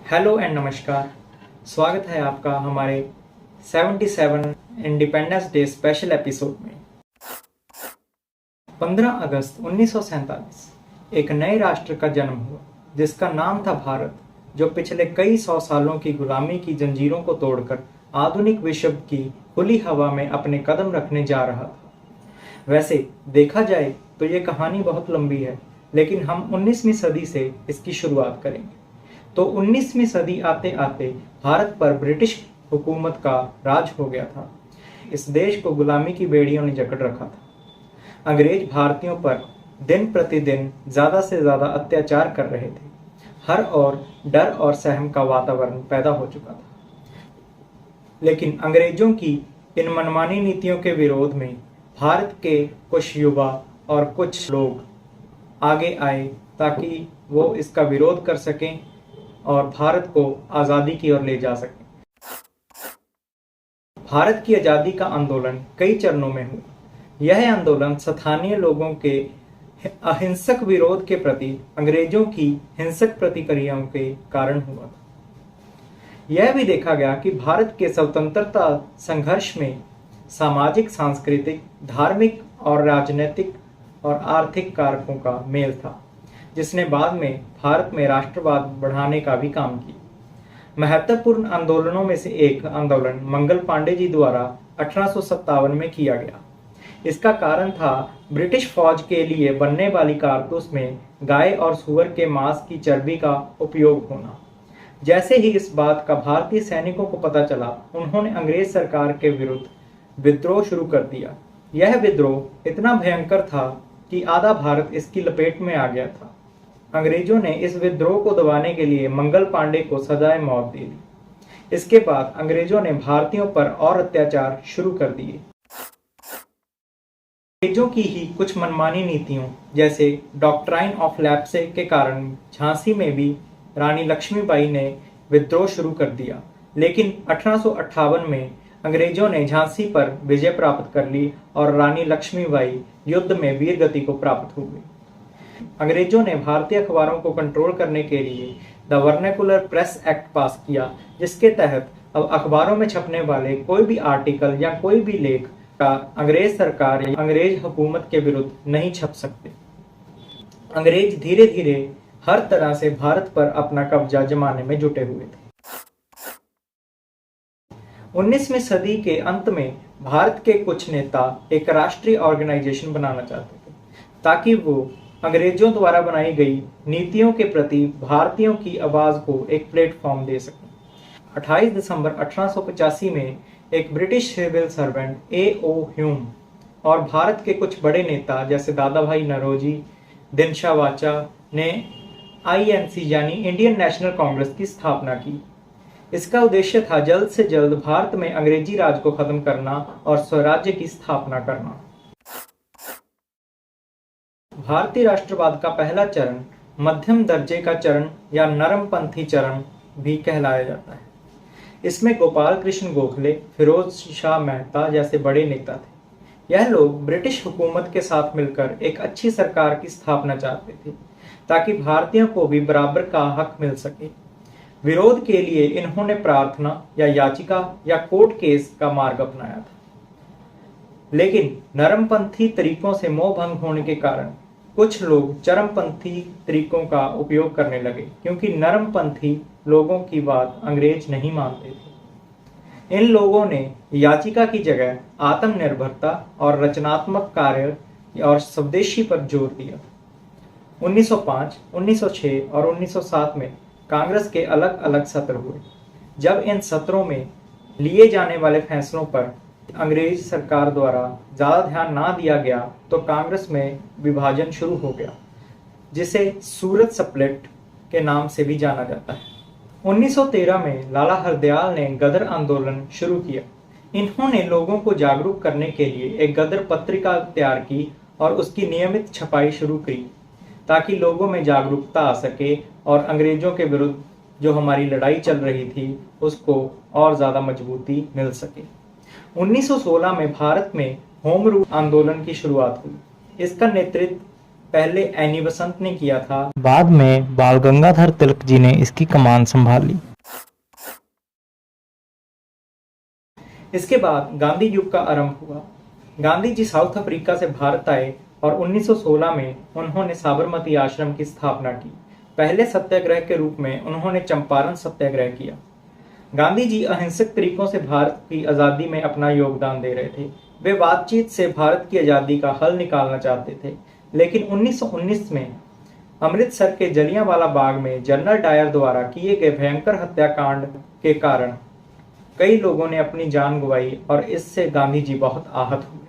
Hello and नमस्कार। स्वागत है आपका हमारे 77 इंडिपेंडेंस डे स्पेशल एपिसोड में। 15 अगस्त 1947 एक नए राष्ट्र का जन्म हुआ जिसका नाम था भारत, जो पिछले कई सौ सालों की गुलामी की जंजीरों को तोड़कर आधुनिक विश्व की खुली हवा में अपने कदम रखने जा रहा था। वैसे देखा जाए तो ये कहानी बहुत लंबी है, लेकिन हम 19वीं सदी से इसकी शुरुआत करेंगे। तो 19वीं सदी आते आते भारत पर ब्रिटिश हुकूमत का राज हो गया था। इस देश को गुलामी की बेड़ियों ने जकड़ रखा था। अंग्रेज भारतीयों पर दिन प्रतिदिन ज्यादा से ज्यादा अत्याचार कर रहे थे। हर ओर डर और सहम का वातावरण पैदा हो चुका था। लेकिन अंग्रेजों की इन मनमानी नीतियों के विरोध में भारत के कुछ युवा और कुछ लोग आगे आए ताकि वो इसका विरोध कर सकें और भारत को आजादी की ओर ले जा सकें। भारत की आजादी का आंदोलन कई चरणों में हुआ। यह आंदोलन स्थानीय लोगों के अहिंसक विरोध के प्रति अंग्रेजों की हिंसक प्रतिक्रियाओं के कारण हुआ था। यह भी देखा गया कि भारत के स्वतंत्रता संघर्ष में सामाजिक, सांस्कृतिक, धार्मिक और राजनीतिक और आर्थिक कारकों का मेल था, जिसने बाद में भारत में राष्ट्रवाद बढ़ाने का भी काम किया। महत्वपूर्ण आंदोलनों में से एक आंदोलन मंगल पांडे जी द्वारा 1857 में किया गया। इसका कारण था ब्रिटिश फौज के लिए बनने वाली कारतूस में गाय और सूअर के मांस की चर्बी का उपयोग होना। जैसे ही इस बात का भारतीय सैनिकों को पता चला, उन्होंने अंग्रेज सरकार के विरुद्ध विद्रोह शुरू कर दिया। यह विद्रोह इतना भयंकर था कि आधा भारत इसकी लपेट में आ गया था। अंग्रेजों ने इस विद्रोह को दबाने के लिए मंगल पांडे को सजाए मौत दे दी। इसके बाद अंग्रेजों ने भारतीयों पर और अत्याचार शुरू कर दिए। अंग्रेजों की ही कुछ मनमानी नीतियों जैसे डॉक्ट्राइन ऑफ लैप्से के कारण झांसी में भी रानी लक्ष्मीबाई ने विद्रोह शुरू कर दिया। लेकिन 1858 में अंग्रेजों ने झांसी पर विजय प्राप्त कर ली और रानी लक्ष्मीबाई युद्ध में वीर गति को प्राप्त हो गई। अंग्रेजों ने भारतीय अखबारों को कंट्रोल करने के लिए द वर्नाकुलर प्रेस एक्ट पास किया, जिसके तहत अब अखबारों में छपने वाले कोई भी आर्टिकल या कोई भी लेख का अंग्रेज सरकार या अंग्रेज हुकूमत के विरुद्ध नहीं छप सकते। अंग्रेज धीरे धीरे हर तरह से भारत पर अपना कब्जा जमाने में जुटे हुए थे। 19वीं सदी के अंत में भारत के कुछ नेता एक राष्ट्रीय ऑर्गेनाइजेशन बनाना चाहते थे ताकि वो अंग्रेजों द्वारा बनाई गई नीतियों के प्रति भारतीयों की आवाज को एक प्लेटफॉर्म दे सकें। 28 दिसंबर 1885 में एक British civil servant A.O. Hume और भारत के कुछ बड़े नेता जैसे दादा भाई नौरोजी, दिनशा वाचा ने INC यानी इंडियन नेशनल कांग्रेस की स्थापना की। इसका उद्देश्य था जल्द से जल्द भारत में अंग्रेजी राज को खत्म करना और स्वराज्य की स्थापना करना। भारतीय राष्ट्रवाद का पहला चरण मध्यम दर्जे का चरण या नरमपंथी चरण भी कहलाया जाता है। इसमें गोपाल कृष्ण गोखले, फिरोज शाह मेहता जैसे बड़े नेता थे। यह लोग ब्रिटिश हुकूमत के साथ मिलकर एक अच्छी सरकार की स्थापना चाहते थे ताकि भारतीयों को भी बराबर का हक मिल सके। विरोध के लिए इन्होंने प्रार्थना या याचिका या कोर्ट केस का मार्ग अपनाया था। लेकिन नरमपंथी तरीकों से मोह भंग होने के कारण कुछ लोग चरमपंथी तरीकों का उपयोग करने लगे, क्योंकि नरमपंथी लोगों की बात अंग्रेज नहीं मानते थे। इन लोगों ने याचिका की जगह आत्मनिर्भरता और रचनात्मक कार्य और स्वदेशी पर जोर दिया। 1905, 1906 और 1907 में कांग्रेस के अलग अलग सत्र हुए। जब इन सत्रों में लिए जाने वाले फैसलों पर अंग्रेज सरकार द्वारा ज्यादा ध्यान ना दिया गया तो कांग्रेस में विभाजन शुरू हो गया, जिसे सूरत स्प्लिट के नाम से भी जाना जाता है। 1913 में लाला हरदयाल ने गदर आंदोलन शुरू किया। इन्होंने लोगों को जागरूक करने के लिए एक गदर पत्रिका तैयार की और उसकी नियमित छपाई शुरू की ताकि लोगों में जागरूकता आ सके और अंग्रेजों के विरुद्ध जो हमारी लड़ाई चल रही थी उसको और ज्यादा मजबूती मिल सके। 1916 में भारत में होम रूल आंदोलन की शुरुआत हुई। इसका नेतृत्व पहले एनी बसंत ने किया था, बाद में बाल गंगाधर तिलक जी ने इसकी कमान संभाली। इसके बाद गांधी युग का आरंभ हुआ। गांधी जी साउथ अफ्रीका से भारत आए और 1916 में उन्होंने साबरमती आश्रम की स्थापना की। पहले सत्याग्रह के रूप में उन्होंने चंपारण सत्याग्रह किया। गांधी जी अहिंसक तरीकों से भारत की आज़ादी में अपना योगदान दे रहे थे। वे बातचीत से भारत की आज़ादी का हल निकालना चाहते थे, लेकिन 1919 में अमृतसर के जलियांवाला बाग में जनरल डायर द्वारा किए गए भयंकर हत्याकांड के कारण कई लोगों ने अपनी जान गंवाई और इससे गांधी जी बहुत आहत हुए।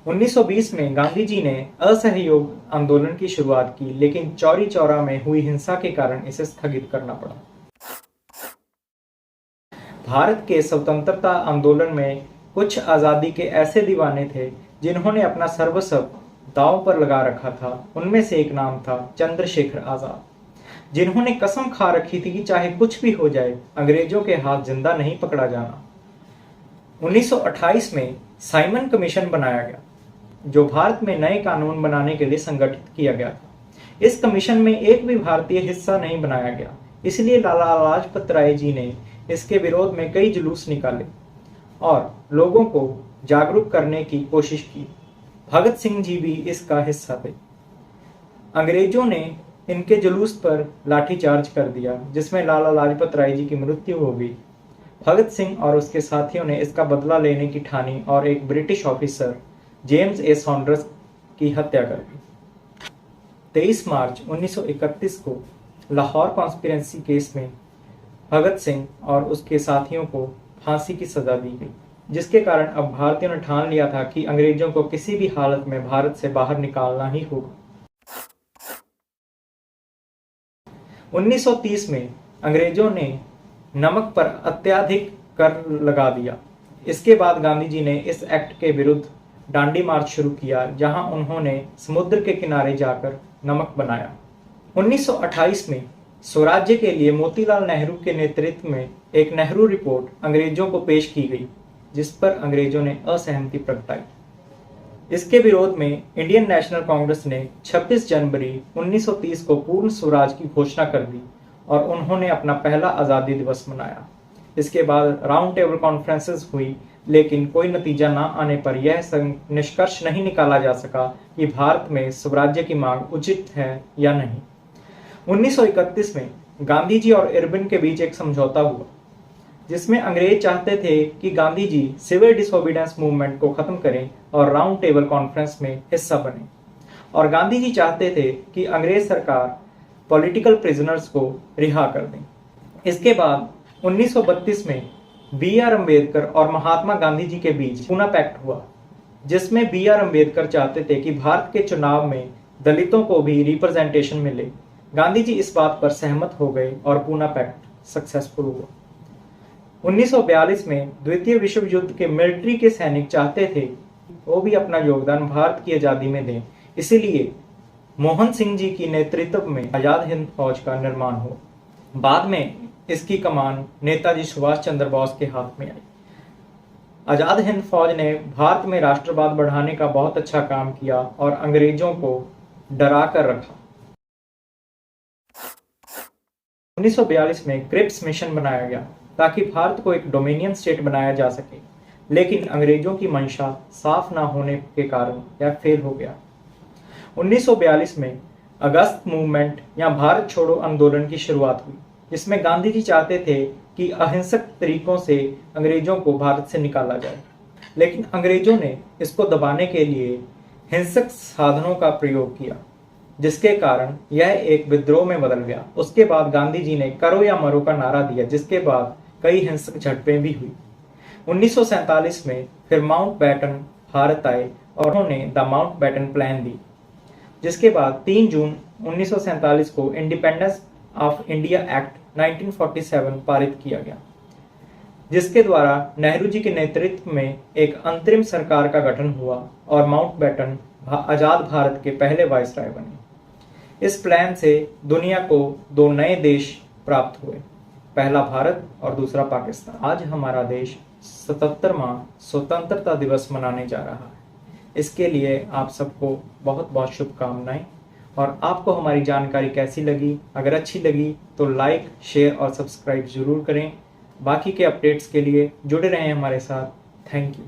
1920 में गांधी जी ने असहयोग आंदोलन की शुरुआत की, लेकिन चौरी चौरा में हुई हिंसा के कारण इसे स्थगित करना पड़ा। भारत के स्वतंत्रता आंदोलन में कुछ आजादी के ऐसे दीवाने थे जिन्होंने अपना सर्वस्व दांव पर लगा रखा था। उनमें से एक नाम था चंद्रशेखर आजाद, जिन्होंने कसम खा रखी थी कि चाहे कुछ भी हो जाए, अंग्रेजों के हाथ जिंदा नहीं पकड़ा जाना। 1928 में साइमन कमीशन बनाया गया, जो भारत में नए कानून बनाने के लिए संगठित किया गया था। इस कमीशन में एक भी भारतीय हिस्सा नहीं बनाया गया, इसलिए लाला लाजपत राय जी ने इसके विरोध में कई जुलूस निकाले और लोगों को जागरूक करने की कोशिश की। भगत सिंह जी भी इसका हिस्सा थे। अंग्रेजों ने इनके जुलूस पर लाठीचार्ज कर दिया, जिसमें लाला लाजपत राय जी की मृत्यु हो गई। भगत सिंह और उसके साथियों ने इसका बदला लेने की ठानी और एक ब्रिटिश ऑफिसर जेम्स ए सॉन्डर्स की हत्या कर दी। 23 मार्च 1931 को लाहौर कॉन्स्पिरेसी केस में भगत सिंह और उसके साथियों को फांसी की सजा दी गई, जिसके कारण अब भारतीयों ने ठान लिया था कि अंग्रेजों को किसी भी हालत में भारत से बाहर निकालना ही होगा। 1930 में अंग्रेजों ने नमक पर अत्यधिक कर लगा दिया। इसके बाद गांधी जी ने इस एक्ट के विरुद्ध डांडी मार्च शुरू किया, जहां उन्होंने समुद्र के किनारे जाकर नमक बनाया। 1928 में स्वराज्य के लिए मोतीलाल नेहरू के नेतृत्व में एक नेहरू रिपोर्ट अंग्रेजों को पेश की गई, जिस पर अंग्रेजों ने असहमति प्रगटाई। इसके विरोध में इंडियन नेशनल कांग्रेस ने 26 जनवरी 1930 को पूर्ण स्वराज की घोषणा कर दी और उन्होंने अपना पहला आज़ादी दिवस मनाया। इसके बाद राउंड टेबल कॉन्फ्रेंसेस हुई, लेकिन कोई नतीजा न आने पर यह निष्कर्ष नहीं निकाला जा सका कि भारत में स्वराज्य की मांग उचित है या नहीं। 1931 में गांधी जी और इरविन के बीच एक समझौता हुआ, जिसमें अंग्रेज चाहते थे कि Gandhi ji civil disobedience movement को खत्म करें और राउंड टेबल कॉन्फ्रेंस में हिस्सा बने, और गांधी जी चाहते थे कि अंग्रेज सरकार पॉलिटिकल प्रिजनर्स को रिहा कर दें। इसके बाद 1932 में बी.आर. अम्बेडकर और महात्मा गांधी जी के बीच पूना पैक्ट हुआ, जिसमें बी.आर. अम्बेडकर चाहते थे कि भारत के चुनाव में दलितों को भी रिप्रेजेंटेशन मिले। गांधी जी इस बात पर सहमत हो गए और पूना पैक्ट सक्सेसफुल हुआ। 1942 में द्वितीय विश्व युद्ध के मिलिट्री के सैनिक चाहते थे वो भी अपना योगदान भारत की आजादी में दें, इसीलिए मोहन सिंह जी की नेतृत्व में आजाद हिंद फौज का निर्माण हुआ। बाद में इसकी कमान नेताजी सुभाष चंद्र बोस के हाथ में आई। आजाद हिंद फौज ने भारत में राष्ट्रवाद बढ़ाने का बहुत अच्छा काम किया और अंग्रेजों को डरा कर रखा। 1942 में क्रिप्स मिशन बनाया गया ताकि भारत को एक डोमिनियन स्टेट बनाया जा सके, लेकिन अंग्रेजों की मंशा साफ ना होने के कारण यह फेल हो गया। 1942 में अगस्त मूवमेंट या भारत छोड़ो आंदोलन की शुरुआत हुई, जिसमें गांधी जी चाहते थे कि अहिंसक तरीकों से अंग्रेजों को भारत से निकाला जाए, लेकिन अंग्रेजों ने इसको दबाने के लिए हिंसक साधनों का प्रयोग किया, जिसके कारण यह एक विद्रोह में बदल गया। उसके बाद गांधी जी ने करो या मरो का नारा दिया, जिसके बाद कई हिंसक झड़पें भी हुई। 1947 में फिर माउंटबेटन भारत आए और उन्होंने द माउंटबेटन प्लान दी, जिसके बाद 3 जून 1947 को इंडिपेंडेंस ऑफ इंडिया एक्ट 1947 पारित किया गया, जिसके द्वारा नेहरू जी के नेतृत्व में एक अंतरिम सरकार का गठन हुआ और माउंटबेटन आजाद भारत के पहले वायसराय बने। इस प्लान से दुनिया को 2 नए देश प्राप्त हुए, पहला भारत और दूसरा पाकिस्तान। आज हमारा देश 77वां स्वतंत्रता दिवस मनाने जा रहा है। इसके लिए आप सबको बहुत बहुत शुभकामनाएं। और आपको हमारी जानकारी कैसी लगी? अगर अच्छी लगी तो लाइक, शेयर और सब्सक्राइब ज़रूर करें। बाकी के अपडेट्स के लिए जुड़े रहें हमारे साथ। Thank you.